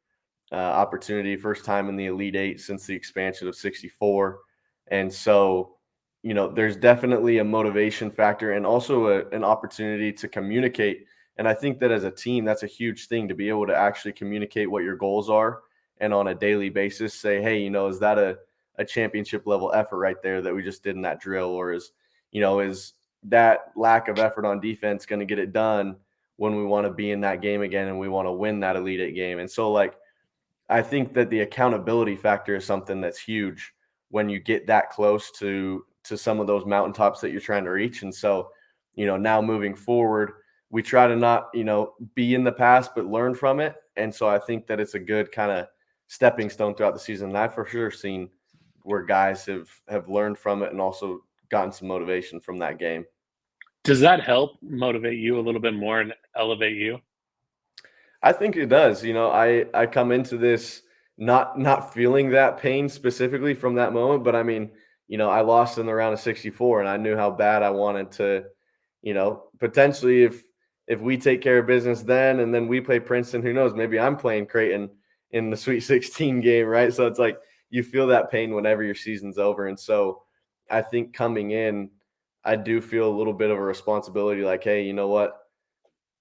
opportunity, first time in the Elite Eight since the expansion of 64. And so, there's definitely a motivation factor and also an opportunity to communicate. And I think that as a team, that's a huge thing, to be able to actually communicate what your goals are and on a daily basis say, hey, is that a championship level effort right there that we just did in that drill? Or is that lack of effort on defense going to get it done when we want to be in that game again and we want to win that Elite Eight game? And so, I think that the accountability factor is something that's huge when you get that close to some of those mountaintops that you're trying to reach. And so, now moving forward, we try to not, be in the past, but learn from it. And so I think that it's a good kind of stepping stone throughout the season. And I've for sure seen where guys have learned from it and also gotten some motivation from that game. Does that help motivate you a little bit more and elevate you? I think it does. I come into this not feeling that pain specifically from that moment, but I mean, I lost in the round of 64, and I knew how bad I wanted to, potentially if we take care of business then and then we play Princeton, who knows, maybe I'm playing Creighton in the Sweet 16 game, right? So it's like you feel that pain whenever your season's over. And so I think coming in, I do feel a little bit of a responsibility, like, hey, you know what?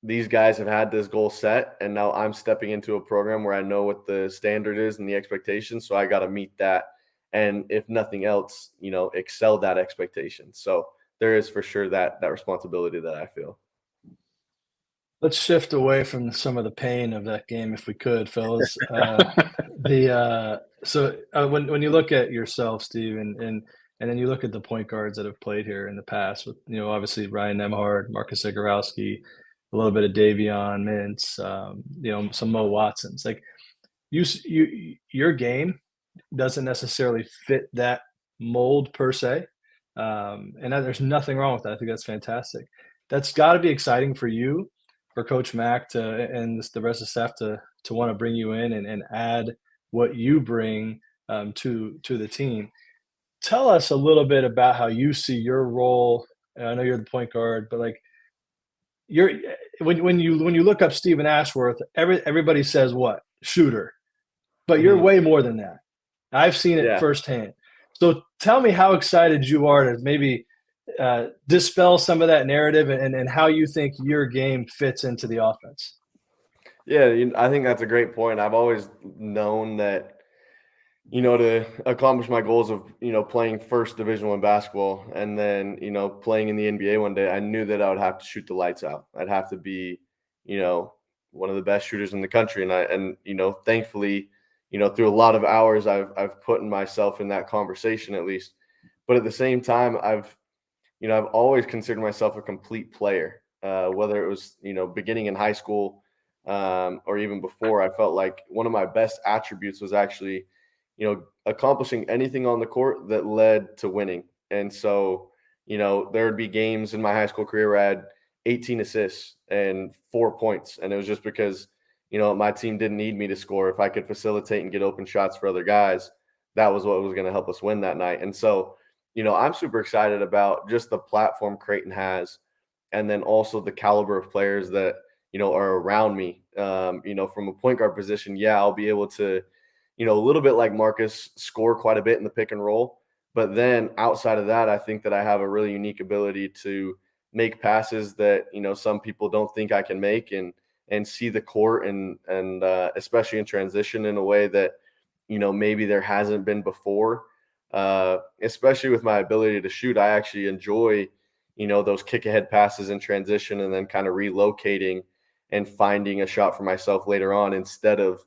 These guys have had this goal set, and now I'm stepping into a program where I know what the standard is and the expectations, so I got to meet that. And if nothing else, excel that expectation. So there is for sure that responsibility that I feel. Let's shift away from some of the pain of that game, if we could, fellas. When you look at yourself, Steve, and then you look at the point guards that have played here in the past, with obviously Ryan Nembhard, Marcus Zagorowski, a little bit of Davion Mintz, some Mo Watsons. Like your game doesn't necessarily fit that mold per se, and there's nothing wrong with that. I think that's fantastic. That's got to be exciting for you, for Coach Mack and the rest of the staff to want to bring you in and add what you bring to the team. Tell us a little bit about how you see your role I know you're the point guard, but like when you look up Steven Ashworth, everybody says what? Shooter. But you're way more than that. I've seen it firsthand. So tell me how excited you are to maybe dispel some of that narrative and how you think your game fits into the offense. Yeah, I think that's a great point. I've always known that, to accomplish my goals of, playing first Division I basketball and then, playing in the NBA one day, I knew that I would have to shoot the lights out. I'd have to be, one of the best shooters in the country. And thankfully, through a lot of hours, I've put myself in that conversation at least. But at the same time, I've always considered myself a complete player, whether it was, beginning in high school or even before. I felt like one of my best attributes was actually, accomplishing anything on the court that led to winning. And so, there would be games in my high school career where I had 18 assists and 4 points. And it was just because, my team didn't need me to score. If I could facilitate and get open shots for other guys, that was what was going to help us win that night. And so, I'm super excited about just the platform Creighton has, and then also the caliber of players that, are around me. From a point guard position, I'll be able to, a little bit like Marcus, score quite a bit in the pick and roll. But then outside of that, I think that I have a really unique ability to make passes that, some people don't think I can make, and see the court and especially in transition in a way that, maybe there hasn't been before. Especially with my ability to shoot, I actually enjoy, those kick ahead passes in transition and then kind of relocating and finding a shot for myself later on instead of,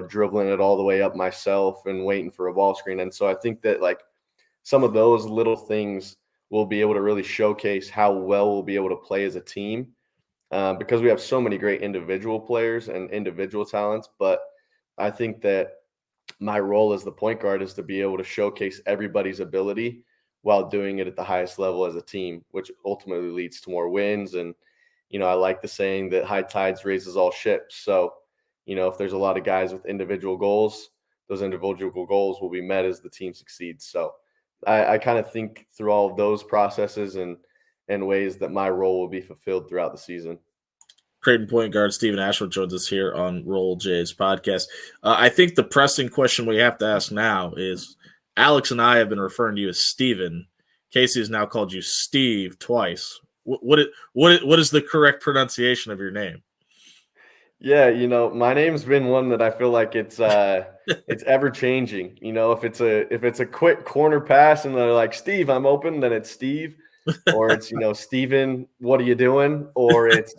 dribbling it all the way up myself and waiting for a ball screen. And so I think that like some of those little things will be able to really showcase how well we'll be able to play as a team, because we have so many great individual players and individual talents. But I think that my role as the point guard is to be able to showcase everybody's ability while doing it at the highest level as a team, which ultimately leads to more wins. And, I like the saying that high tides raises all ships. So, if there's a lot of guys with individual goals, those individual goals will be met as the team succeeds. So I kind of think through all of those processes and ways that my role will be fulfilled throughout the season. Creighton point guard Steven Ashworth joins us here on Roll Jays podcast. I think the pressing question we have to ask now is, Alex and I have been referring to you as Steven. Casey has now called you Steve twice. What is the correct pronunciation of your name? Yeah, my name's been one that I feel like it's ever changing. If it's a quick corner pass and they're like, Steve, I'm open, then it's Steve. Or it's, Steven, what are you doing? Or it's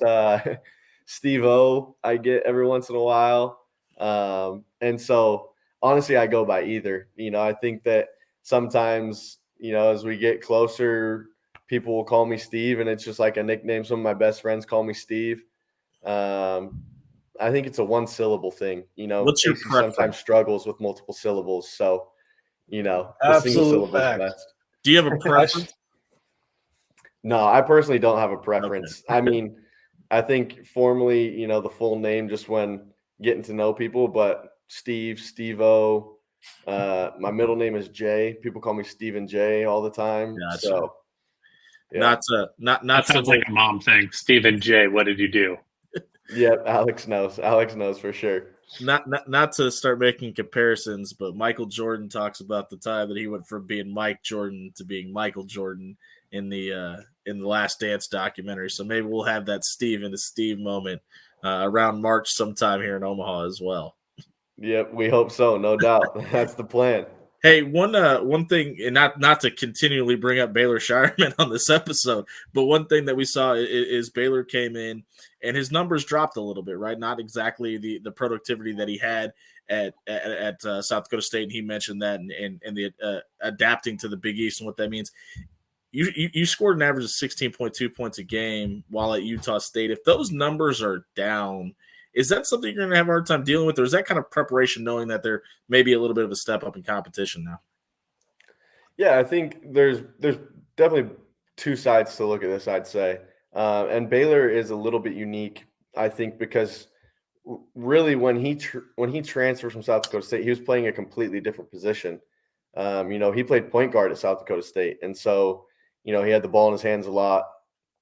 Steve-O, I get every once in a while. And so honestly, I go by either. I think that sometimes, as we get closer, people will call me Steve, and it's just like a nickname. Some of my best friends call me Steve. I think it's a one-syllable thing. What's your preference? Sometimes struggles with multiple syllables. So, the single syllable is best. Do you have a preference? No, I personally don't have a preference. Okay. I mean, I think formally, the full name just when getting to know people, but Steve, Steve-O, my middle name is Jay. People call me Stephen J all the time. Gotcha. So yeah. Not sounds like a mom thing. Stephen J, what did you do? Yep, Alex knows. Alex knows for sure. Not to start making comparisons, but Michael Jordan talks about the time that he went from being Mike Jordan to being Michael Jordan in the Last Dance documentary. So maybe we'll have that Steve and the Steve moment around March sometime here in Omaha as well. Yep, we hope so, no doubt. That's the plan. Hey, one thing, and not to continually bring up Baylor Shireman on this episode, but one thing that we saw is Baylor came in and his numbers dropped a little bit, right? Not exactly the productivity that he had at South Dakota State, and he mentioned that and the adapting to the Big East and what that means. You scored an average of 16.2 points a game while at Utah State. If those numbers are down, is that something you're going to have a hard time dealing with, or is that kind of preparation knowing that there may be a little bit of a step up in competition now? Yeah, I think there's definitely two sides to look at this, I'd say. And Baylor is a little bit unique, I think, because really when he transferred from South Dakota State, he was playing a completely different position. He played point guard at South Dakota State. And so, he had the ball in his hands a lot,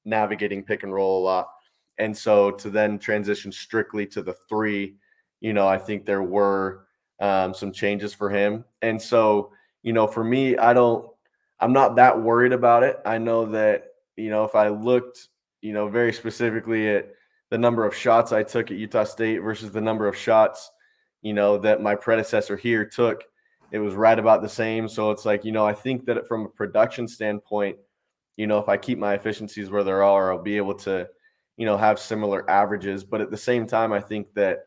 navigating pick and roll a lot. And so to then transition strictly to the 3, I think there were some changes for him. And so, for me, I'm not that worried about it. I know that, if I looked, very specifically at the number of shots I took at Utah State versus the number of shots, that my predecessor here took, it was right about the same. So it's like, I think that from a production standpoint, if I keep my efficiencies where they are, I'll be able to, have similar averages. But at the same time, I think that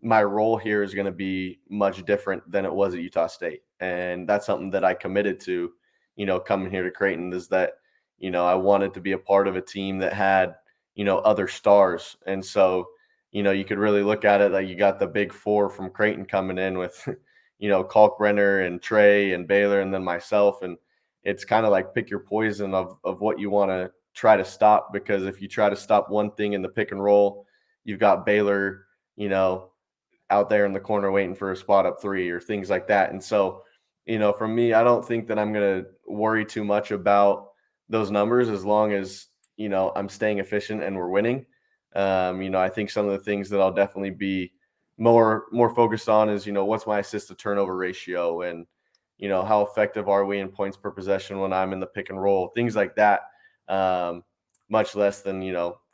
my role here is going to be much different than it was at Utah State. And that's something that I committed to, coming here to Creighton, is that, I wanted to be a part of a team that had, other stars. And so, you could really look at it like you got the big 4 from Creighton coming in with, Kalkbrenner and Trey and Baylor and then myself. And it's kind of like pick your poison of what you want to try to stop, because if you try to stop one thing in the pick and roll, you've got Baylor, out there in the corner waiting for a spot up 3 or things like that. And so, for me, I don't think that I'm going to worry too much about those numbers as long as, I'm staying efficient and we're winning. I think some of the things that I'll definitely be more focused on is, what's my assist to turnover ratio, and, how effective are we in points per possession when I'm in the pick and roll, things like that. Much less than,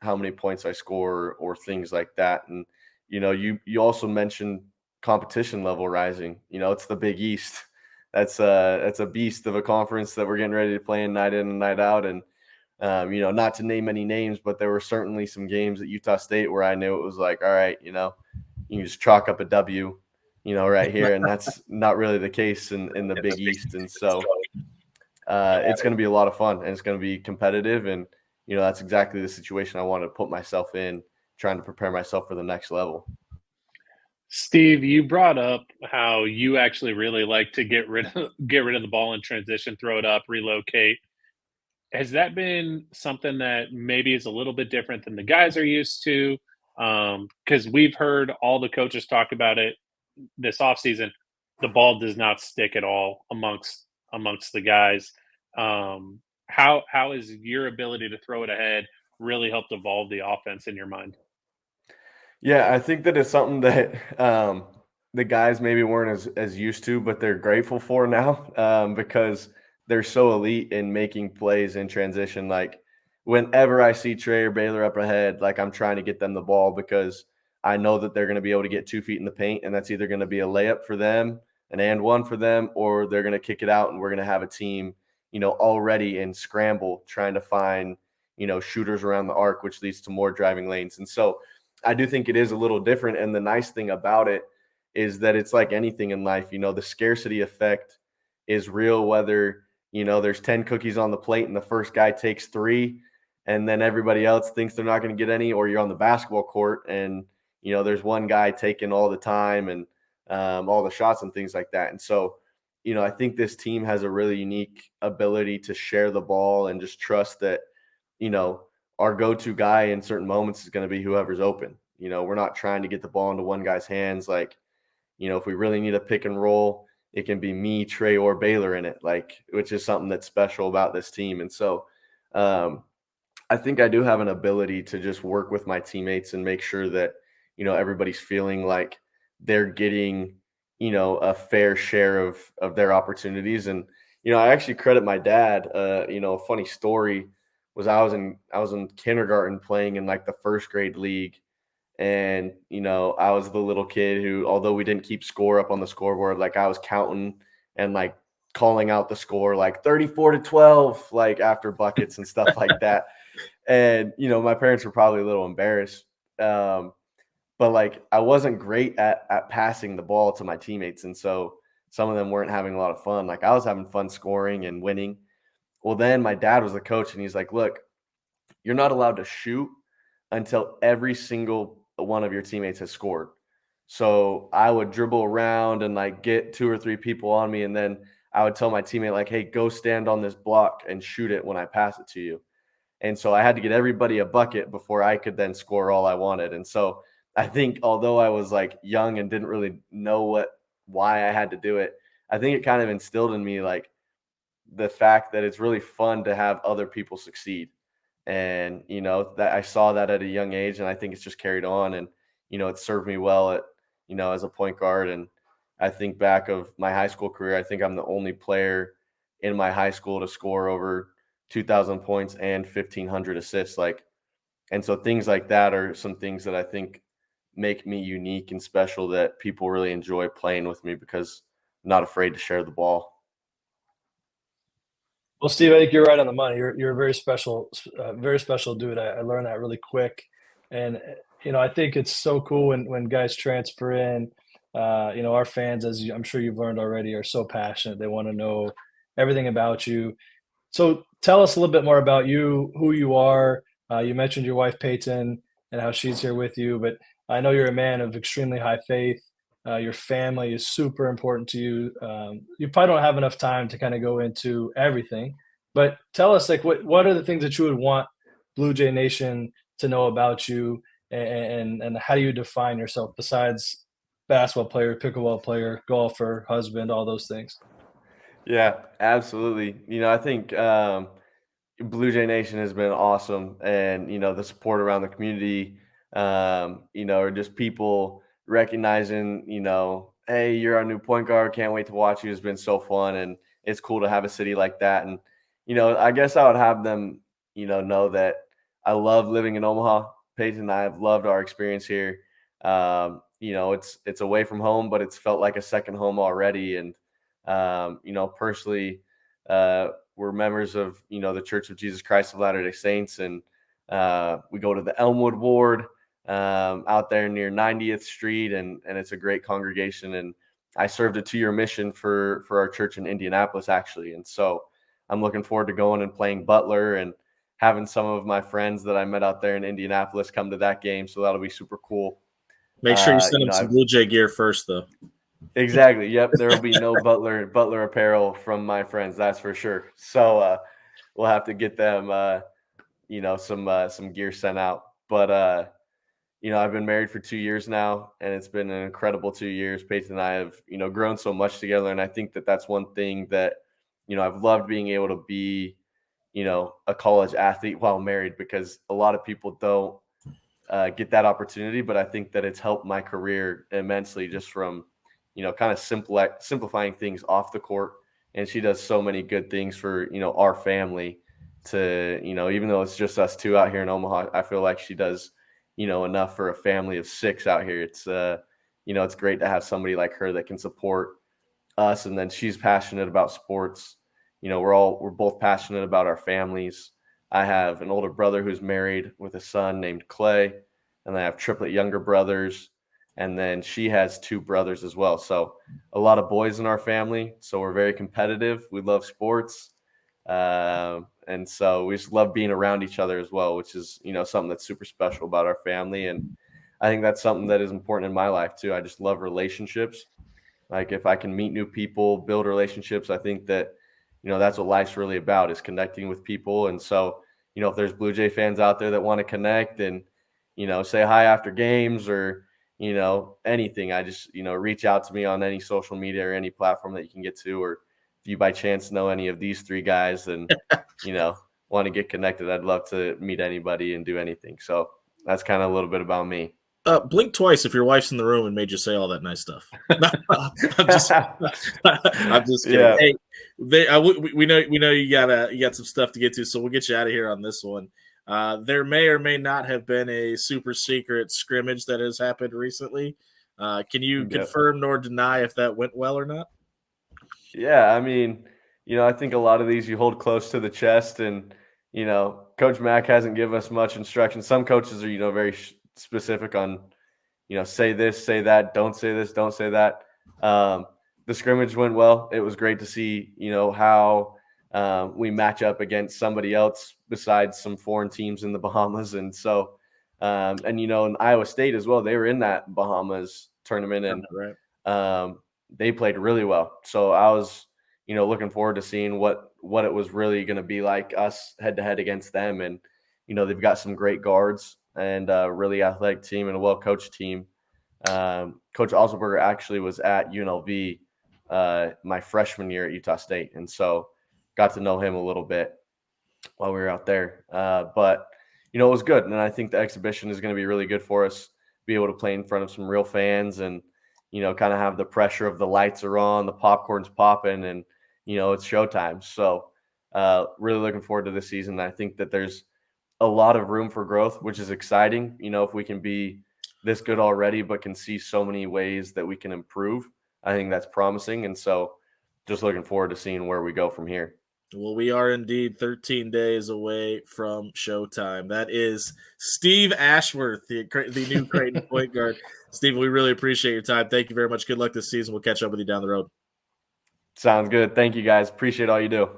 how many points I score or things like that. And, you also mentioned competition level rising. It's the Big East. That's a beast of a conference that we're getting ready to play in and night out. And, not to name any names, but there were certainly some games at Utah State where I knew it was like, all right, you can just chalk up a W, right here. And that's not really the case in the Big East. And so it's going to be a lot of fun, and it's going to be competitive. And, that's exactly the situation I wanted to put myself in, trying to prepare myself for the next level. Steve, you brought up how you actually really like to get rid of the ball in transition, throw it up, relocate. Has that been something that maybe is a little bit different than the guys are used to? Because we've heard all the coaches talk about it this offseason. The ball does not stick at all amongst the guys. How has your ability to throw it ahead really helped evolve the offense in your mind? Yeah, I think that it's something that the guys maybe weren't as used to, but they're grateful for now, because they're so elite in making plays in transition. Like whenever I see Trey or Baylor up ahead, like I'm trying to get them the ball, because I know that they're going to be able to get 2 feet in the paint, and that's either going to be a layup for them, an and one for them, or they're going to kick it out, and we're going to have a team, already in scramble trying to find, shooters around the arc, which leads to more driving lanes. And so I do think it is a little different. And the nice thing about it is that it's like anything in life, the scarcity effect is real, whether, there's 10 cookies on the plate and the first guy takes 3, and then everybody else thinks they're not going to get any, or you're on the basketball court and, there's one guy taking all the time and all the shots and things like that. And so, I think this team has a really unique ability to share the ball and just trust that, our go-to guy in certain moments is going to be whoever's open. We're not trying to get the ball into one guy's hands. Like, if we really need a pick and roll, it can be me, Trey, or Baylor in it, which is something that's special about this team. And so I think I do have an ability to just work with my teammates and make sure that, everybody's feeling like they're getting, a fair share of their opportunities. And, I actually credit my dad. A funny story was I was in kindergarten playing in like the first grade league. And, I was the little kid who, although we didn't keep score up on the scoreboard, like I was counting and like calling out the score, like 34-12, like after buckets and stuff like that. And, my parents were probably a little embarrassed. But like I wasn't great at passing the ball to my teammates. And so some of them weren't having a lot of fun. Like I was having fun scoring and winning. Well, then my dad was the coach, and he's like, look, you're not allowed to shoot until every single one of your teammates has scored. So I would dribble around and like get 2 or 3 people on me. And then I would tell my teammate like, hey, go stand on this block and shoot it when I pass it to you. And so I had to get everybody a bucket before I could then score all I wanted. And so I think although I was like young and didn't really know why I had to do it, I think it kind of instilled in me like the fact that it's really fun to have other people succeed. And, that I saw that at a young age, and I think it's just carried on. And, it served me well as a point guard. And I think back of my high school career, I think I'm the only player in my high school to score over 2,000 points and 1,500 assists. And so things like that are some things that I think make me unique and special, that people really enjoy playing with me because I'm not afraid to share the ball. Well, Steve, I think you're right on the money. You're a very special dude. I learned that really quick, and I think it's so cool when guys transfer in. Our fans, I'm sure you've learned already, are so passionate. They want to know everything about you. So tell us a little bit more about you, who you are. You mentioned your wife Peyton and how she's here with you, but I know you're a man of extremely high faith. Your family is super important to you. You probably don't have enough time to kind of go into everything, but tell us, what are the things that you would want Blue Jay Nation to know about you, and how do you define yourself besides basketball player, pickleball player, golfer, husband, all those things? Yeah, absolutely. I think Blue Jay Nation has been awesome, and the support around the community, or just people recognizing, hey, you're our new point guard, can't wait to watch you, has been so fun. And it's cool to have a city like that. And I guess I would have them know that I love living in Omaha. Peyton and I have loved our experience here. It's away from home, but it's felt like a second home already. And personally, we're members of the Church of Jesus Christ of Latter-day Saints, and we go to the Elmwood Ward out there near 90th Street, and it's a great congregation. And I served a 2-year mission for our church in Indianapolis, actually. And so I'm looking forward to going and playing Butler and having some of my friends that I met out there in Indianapolis come to that game. So that'll be super cool. Make sure you send them some Blue Jay gear first, though. Exactly. Yep. There will be no Butler apparel from my friends. That's for sure. So we'll have to get them, some gear sent out. But I've been married for 2 years now, and it's been an incredible 2 years. Peyton and I have, grown so much together. And I think that that's one thing that, I've loved being able to be, a college athlete while married, because a lot of people don't get that opportunity. But I think that it's helped my career immensely, just from, kind of simplifying things off the court. And she does so many good things for, our family to, even though it's just us two out here in Omaha, I feel like she does, enough for a family of 6 out here. It's, it's great to have somebody like her that can support us. And then she's passionate about sports. We're both passionate about our families. I have an older brother who's married with a son named Clay, and I have triplet younger brothers. And then she has 2 brothers as well. So a lot of boys in our family. So we're very competitive. We love sports. And so we just love being around each other as well, which is, something that's super special about our family. And I think that's something that is important in my life too. I just love relationships. Like, if I can meet new people, build relationships, I think that, that's what life's really about, is connecting with people. And so, if there's Blue Jay fans out there that want to connect and, say hi after games or, anything, I just, reach out to me on any social media or any platform that you can get to. Or if you by chance know any of these 3 guys and, want to get connected, I'd love to meet anybody and do anything. So that's kind of a little bit about me. Blink twice if your wife's in the room and made you say all that nice stuff. I'm just kidding. Yeah. Hey, we know you got some stuff to get to, so we'll get you out of here on this one. There may or may not have been a super secret scrimmage that has happened recently. Can you confirm nor deny if that went well or not? Yeah, I mean, I think a lot of these you hold close to the chest, and Coach Mack hasn't given us much instruction. Some coaches are very specific on say this, say that, don't say this, don't say that. The scrimmage went well. It was great to see how we match up against somebody else besides some foreign teams in the Bahamas. And so and in Iowa State as well, they were in that Bahamas tournament, and Right. They played really well. So I was looking forward to seeing what it was really going to be like, us head to head against them. And they've got some great guards and a really athletic team and a well-coached team. Coach Alselberger actually was at UNLV my freshman year at Utah State. And so got to know him a little bit while we were out there. But, it was good. And I think the exhibition is going to be really good for us, be able to play in front of some real fans and, kind of have the pressure of the lights are on, the popcorn's popping, and, it's showtime. So really looking forward to this season. I think that there's a lot of room for growth, which is exciting. If we can be this good already, but can see so many ways that we can improve, I think that's promising. And so just looking forward to seeing where we go from here. Well, we are indeed 13 days away from showtime. That is Steve Ashworth, the new Creighton point guard. Steve, we really appreciate your time. Thank you very much. Good luck this season. We'll catch up with you down the road. Sounds good. Thank you, guys. Appreciate all you do.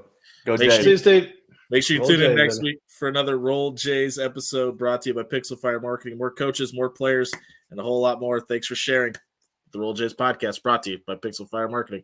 Go Jays. See you, Steve. Make sure you Roll tune in Jays, next brother. week for another Roll Jays episode brought to you by Pixel Fire Marketing. More coaches, more players, and a whole lot more. Thanks for sharing the Roll Jays podcast brought to you by Pixel Fire Marketing.